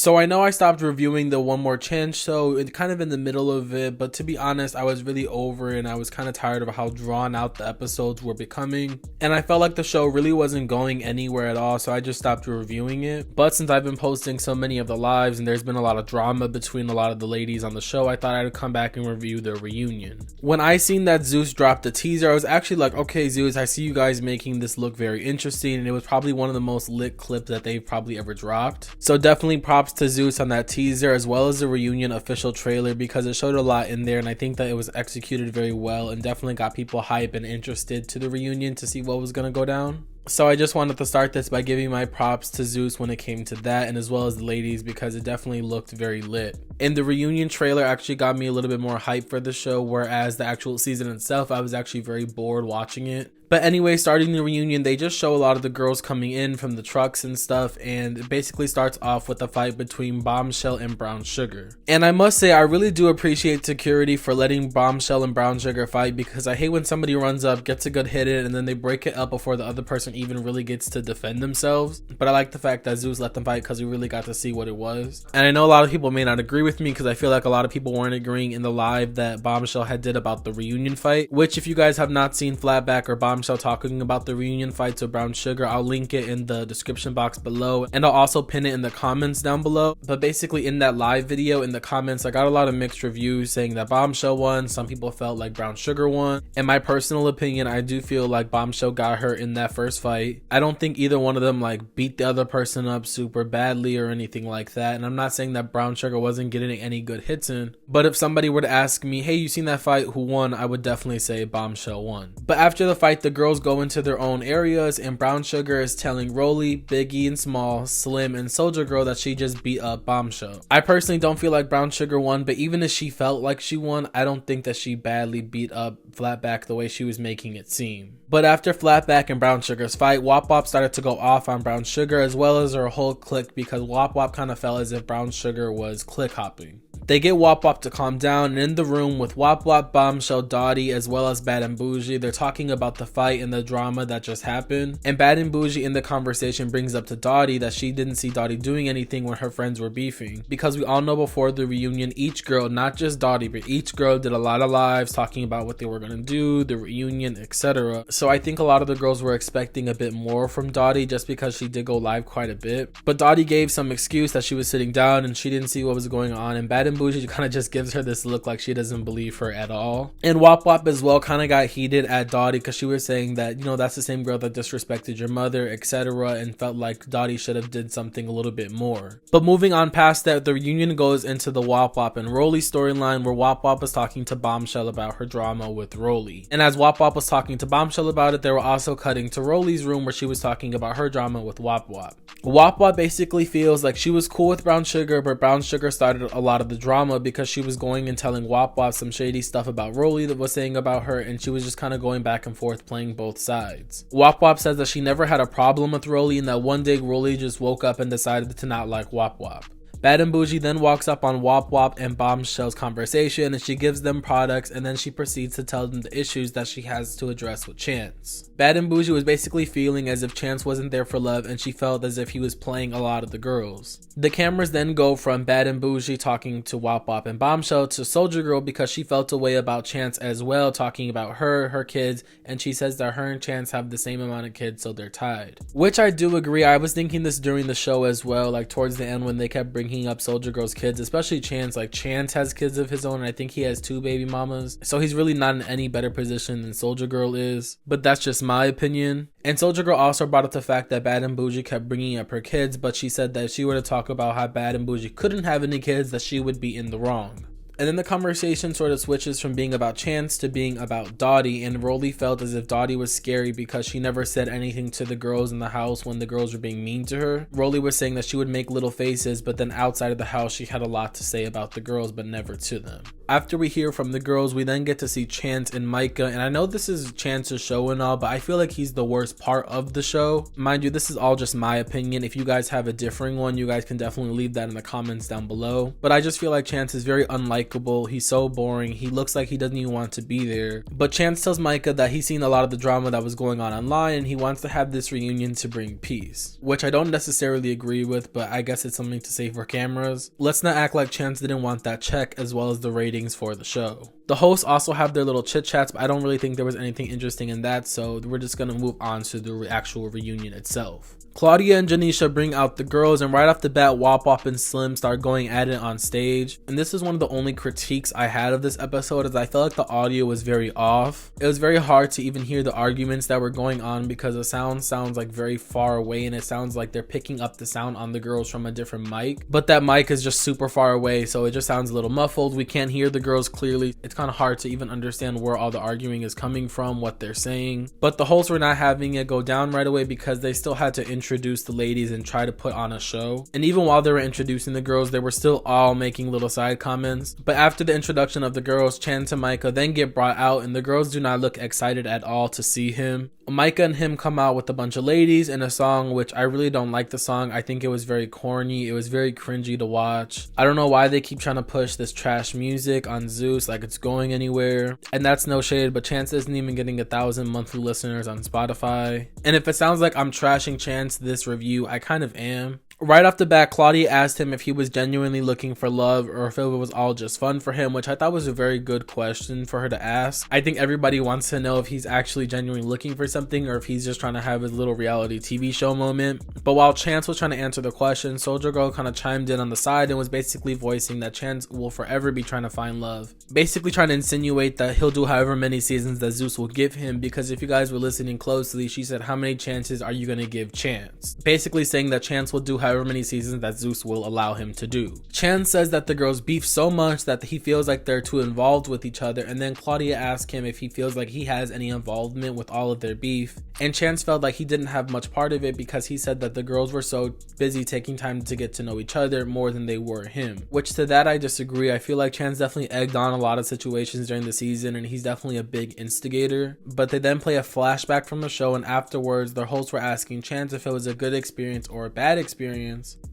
So I know I stopped reviewing the One More Chance show kind of in the middle of it, but to be honest, I was really over it and I was kind of tired of how drawn out the episodes were becoming. And I felt like the show really wasn't going anywhere at all, so I just stopped reviewing it. But since I've been posting so many of the lives and there's been a lot of drama between a lot of the ladies on the show, I thought I'd come back and review the reunion. When I seen that Zeus dropped a teaser, I was actually like, okay Zeus, I see you guys making this look very interesting, and it was probably one of the most lit clips that they've probably ever dropped. So definitely props to Zeus on that teaser as well as the reunion official trailer, because it showed a lot in there and I think that it was executed very well and definitely got people hype and interested to the reunion to see what was going to go down. So I just wanted to start this by giving my props to Zeus when it came to that, and as well as the ladies, because it definitely looked very lit. And the reunion trailer actually got me a little bit more hype for the show, whereas the actual season itself, I was actually very bored watching it. But anyway, starting the reunion, they just show a lot of the girls coming in from the trucks and stuff, and it basically starts off with a fight between Bombshell and Brown Sugar. And I must say, I really do appreciate security for letting Bombshell and Brown Sugar fight, because I hate when somebody runs up, gets a good hit in, and then they break it up before the other person even really gets to defend themselves. But I like the fact that Zeus let them fight because we really got to see what it was. And I know a lot of people may not agree with me, because I feel like a lot of people weren't agreeing in the live that Bombshell had did about the reunion fight, which if you guys have not seen Flatback or Bombshell talking about the reunion fights with Brown Sugar, I'll link it in the description box below, and I'll also pin it in the comments down below. But basically in that live video, in the comments, I got a lot of mixed reviews saying that Bombshell won. Some people felt like Brown Sugar won. In my personal opinion, I do feel like Bombshell got her in that first fight. I don't think either one of them like beat the other person up super badly or anything like that, and I'm not saying that Brown Sugar wasn't getting any good hits in, but if somebody were to ask me, hey, you seen that fight, who won, I would definitely say Bombshell won. But after the fight, the girls go into their own areas, and Brown Sugar is telling Rolly, Biggie and Small, Slim and Soldier Girl that she just beat up Bombshell. I personally don't feel like Brown Sugar won, but even if she felt like she won, I don't think that she badly beat up Flatback the way she was making it seem. But after Flatback and Brown Sugar's fight, Wop Wop started to go off on Brown Sugar as well as her whole clique, because Wop Wop kind of felt as if Brown Sugar was clique hopping. They get Wop Wop to calm down, and in the room with Wop Wop, Bombshell, Dottie, as well as Bad and Bougie, they're talking about the fight and the drama that just happened. And Bad and Bougie in the conversation brings up to Dottie that she didn't see Dottie doing anything when her friends were beefing, because we all know before the reunion, each girl, not just Dottie, but each girl did a lot of lives talking about what they were gonna do, the reunion, etc. So I think a lot of the girls were expecting a bit more from Dottie, just because she did go live quite a bit. But Dottie gave some excuse that she was sitting down and she didn't see what was going on, and Bad and Bougie kind of just gives her this look like she doesn't believe her at all. And Wop Wop as well kind of got heated at Dottie, because she was saying that, you know, that's the same girl that disrespected your mother, etc., and felt like Dottie should have did something a little bit more. But moving on past that, the reunion goes into the Wop Wop and Rolly storyline, where Wop Wop was talking to Bombshell about her drama with Rolly. And as Wop Wop was talking to Bombshell about it, they were also cutting to Rolly's room where she was talking about her drama with Wop Wop. Wop Wop basically feels like she was cool with Brown Sugar, but Brown Sugar started a lot of the drama because she was going and telling Wop Wop some shady stuff about Rolly that was saying about her, and she was just kind of going back and forth playing both sides. Wop Wop says that she never had a problem with Rolly, and that one day Rolly just woke up and decided to not like Wop Wop. Bad and Bougie then walks up on Wop Wop and Bombshell's conversation, and she gives them products, and then she proceeds to tell them the issues that she has to address with Chance. Bad and Bougie was basically feeling as if Chance wasn't there for love, and she felt as if he was playing a lot of the girls. The cameras then go from Bad and Bougie talking to Wop Wop and Bombshell to Soldier Girl, because she felt a way about Chance as well, talking about her kids, and she says that her and Chance have the same amount of kids, so they're tied. Which I do agree. I was thinking this during the show as well, like towards the end when they kept bringing up Soldier Girl's kids, especially Chance. Like Chance has kids of his own, and I think he has 2 baby mamas, so he's really not in any better position than Soldier Girl is, but that's just my opinion. And Soldier Girl also brought up the fact that Bad and Bougie kept bringing up her kids, but she said that if she were to talk about how Bad and Bougie couldn't have any kids, that she would be in the wrong. And then the conversation sort of switches from being about Chance to being about Dottie, and Rolly felt as if Dottie was scary because she never said anything to the girls in the house when the girls were being mean to her. Rolly was saying that she would make little faces, but then outside of the house she had a lot to say about the girls, but never to them. After we hear from the girls, we then get to see Chance and Micah, and I know this is Chance's show and all, but I feel like he's the worst part of the show. Mind you, this is all just my opinion. If you guys have a differing one, you guys can definitely leave that in the comments down below. But I just feel like Chance is very unlikable unlikable, he's so boring, he looks like he doesn't even want to be there. But Chance tells Micah that he's seen a lot of the drama that was going on online and he wants to have this reunion to bring peace, which I don't necessarily agree with, but I guess it's something to say for cameras. Let's not act like Chance didn't want that check as well as the ratings for the show. The hosts also have their little chit chats, but I don't really think there was anything interesting in that, so we're just gonna move on to the actual reunion itself. Claudia and Janisha bring out the girls, and right off the bat, Wop Wop and Slim start going at it on stage. And this is one of the only critiques I had of this episode, as I felt like the audio was very off. It was very hard to even hear the arguments that were going on because the sound sounds like very far away, and it sounds like they're picking up the sound on the girls from a different mic. But that mic is just super far away, so it just sounds a little muffled. We can't hear the girls clearly. It's kind of hard to even understand where all the arguing is coming from, what they're saying. But the hosts were not having it go down right away because they still had to introduce the ladies and try to put on a show. And even while they were introducing the girls, they were still all making little side comments. But after the introduction of the girls, Chance and Micah then get brought out, and the girls do not look excited at all to see him. Micah and him come out with a bunch of ladies and a song, which I really don't like the song. I think it was very corny. It was very cringy to watch. I don't know why they keep trying to push this trash music on Zeus like it's going anywhere. And that's no shade, but Chance isn't even getting 1,000 monthly listeners on Spotify. And if it sounds like I'm trashing Chance this review, I kind of am. Right off the bat, Claudia asked him if he was genuinely looking for love or if it was all just fun for him, which I thought was a very good question for her to ask. I think everybody wants to know if he's actually genuinely looking for something or if he's just trying to have his little reality TV show moment. But while Chance was trying to answer the question, Soldier Girl kind of chimed in on the side and was basically voicing that Chance will forever be trying to find love. Basically trying to insinuate that he'll do however many seasons that Zeus will give him, because if you guys were listening closely, she said, how many chances are you going to give Chance? Basically saying that Chance will do however many seasons that Zeus will allow him to do. Chance says that the girls beef so much that he feels like they're too involved with each other, and then Claudia asks him if he feels like he has any involvement with all of their beef, and Chance felt like he didn't have much part of it because he said that the girls were so busy taking time to get to know each other more than they were him, which to that I disagree. I feel like Chance definitely egged on a lot of situations during the season, and he's definitely a big instigator. But they then play a flashback from the show, and afterwards the hosts were asking Chance if it was a good experience or a bad experience.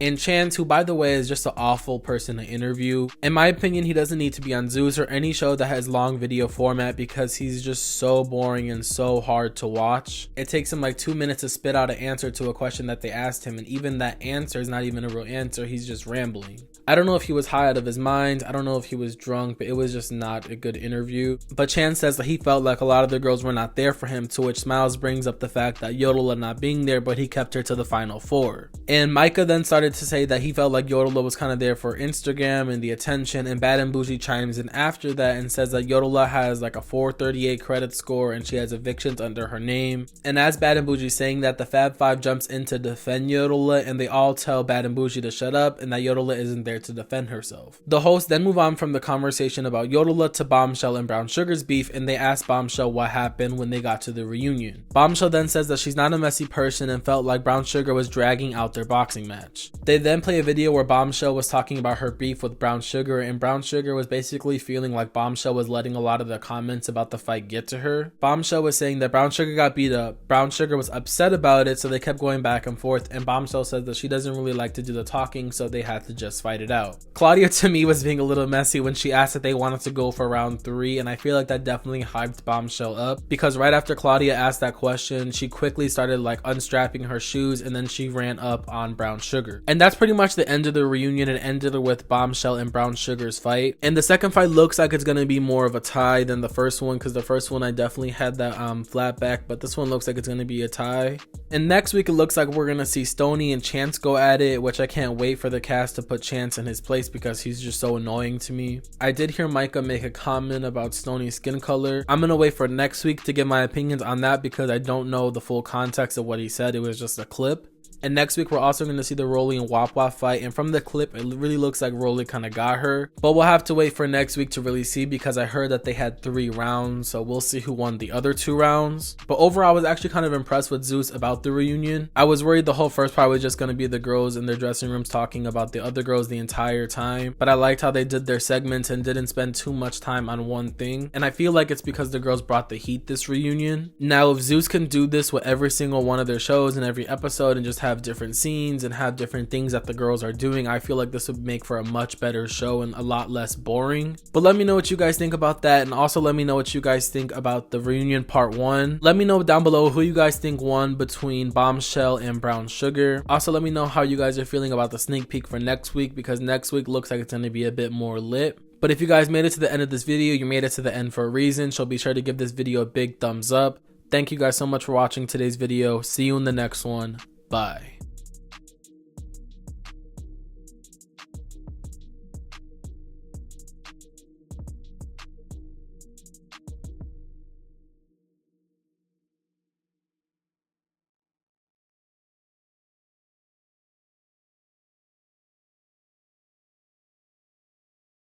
And Chance, who by the way is just an awful person to interview, in my opinion he doesn't need to be on Zeus or any show that has long video format because he's just so boring and so hard to watch. It takes him like 2 minutes to spit out an answer to a question that they asked him, and even that answer is not even a real answer. He's just rambling. I don't know if he was high out of his mind, I don't know if he was drunk, but it was just not a good interview. But Chance says that he felt like a lot of the girls were not there for him, to which Smiles brings up the fact that Yodeler not being there, but he kept her to the final four. And Micah then started to say that he felt like Yodeler was kind of there for Instagram and the attention, and Bad and Bougie chimes in after that and says that Yodeler has like a 438 credit score and she has evictions under her name. And as Bad and Bougie saying that, the Fab Five jumps in to defend Yodeler, and they all tell Bad and Bougie to shut up and that Yodeler isn't there to defend herself. The hosts then move on from the conversation about Yodeler to Bombshell and Brown Sugar's beef, and they ask Bombshell what happened when they got to the reunion. Bombshell then says that she's not a messy person and felt like Brown Sugar was dragging out their boxing match. They then play a video where Bombshell was talking about her beef with Brown Sugar, and Brown Sugar was basically feeling like Bombshell was letting a lot of the comments about the fight get to her. Bombshell was saying that Brown Sugar got beat up. Brown Sugar was upset about it, so they kept going back and forth, and Bombshell said that she doesn't really like to do the talking, so they had to just fight it out. Claudia to me was being a little messy when she asked if they wanted to go for round 3, and I feel like that definitely hyped Bombshell up, because right after Claudia asked that question, she quickly started like unstrapping her shoes, and then she ran up on Brown Sugar. And that's pretty much the end of the reunion. It ended with Bombshell and Brown Sugar's fight, and the second fight looks like it's gonna be more of a tie than the first one, because the first one I definitely had that flat back, but this one looks like it's gonna be a tie. And next week it looks like we're gonna see Stoney and Chance go at it, which I can't wait for the cast to put Chance in his place because he's just so annoying to me. I did hear Micah make a comment about Stoney's skin color. I'm gonna wait for next week to give my opinions on that because I don't know the full context of what he said. It was just a clip. And next week, we're also going to see the Rolly and Wop Wop fight. And from the clip, it really looks like Rolly kind of got her. But we'll have to wait for next week to really see because I heard that they had 3 rounds. So we'll see who won the other 2 rounds. But overall, I was actually kind of impressed with Zeus about the reunion. I was worried the whole first part was just going to be the girls in their dressing rooms talking about the other girls the entire time. But I liked how they did their segments and didn't spend too much time on one thing. And I feel like it's because the girls brought the heat this reunion. Now, if Zeus can do this with every single one of their shows and every episode and just have have different scenes and have different things that the girls are doing, I feel like this would make for a much better show and a lot less boring. But let me know what you guys think about that, and also let me know what you guys think about the reunion part 1. Let me know down below who you guys think won between Bombshell and Brown Sugar. Also let me know how you guys are feeling about the sneak peek for next week, because next week looks like it's going to be a bit more lit. But if you guys made it to the end of this video, you made it to the end for a reason, so be sure to give this video a big thumbs up. Thank you guys so much for watching today's video. See you in the next one. Bye.